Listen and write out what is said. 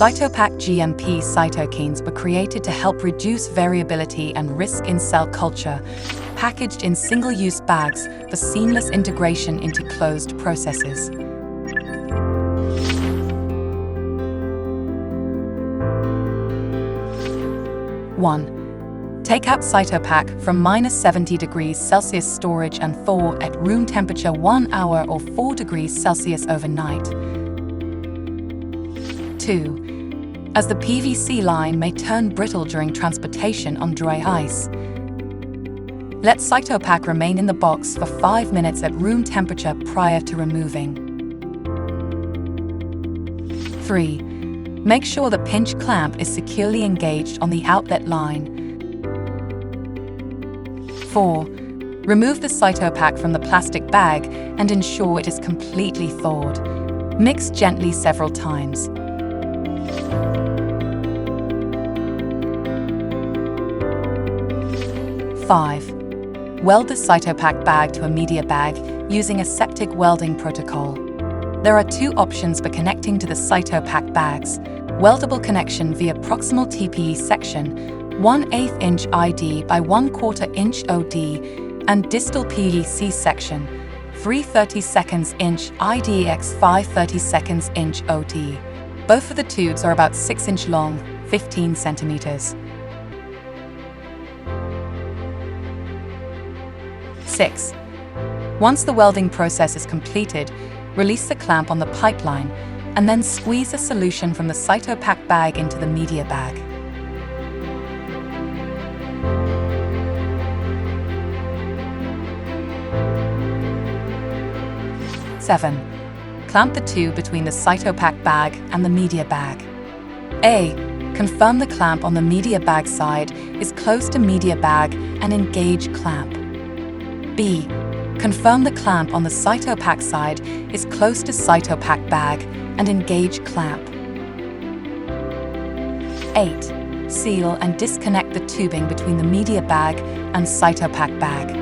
CytoPak GMP cytokines were created to help reduce variability and risk in cell culture, packaged in single-use bags for seamless integration into closed processes. One. Take out CytoPak from -70°C storage and thaw at room temperature 1 hour or 4°C overnight. 2. As the PVC line may turn brittle during transportation on dry ice, let CytoPak remain in the box for 5 minutes at room temperature prior to removing. 3. Make sure the pinch clamp is securely engaged on the outlet line. 4. Remove the CytoPak from the plastic bag and ensure it is completely thawed. Mix gently several times. 5. Weld the CytoPak bag to a media bag using aseptic welding protocol. There are 2 options for connecting to the CytoPak bags: weldable connection via proximal TPE section, 1/8 inch ID by 1/4 inch OD, and distal PEC section, 3/32 inch ID x 5/32 inch OD. Both of the tubes are about 6 inch long, 15 centimeters. 6. Once the welding process is completed, release the clamp on the pipeline and then squeeze a solution from the CytoPak bag into the media bag. 7. Clamp the tube between the CytoPak bag and the media bag. A. Confirm the clamp on the media bag side is close to media bag and engage clamp. B. Confirm the clamp on the CytoPak side is close to CytoPak bag and engage clamp. 8. Seal and disconnect the tubing between the media bag and CytoPak bag.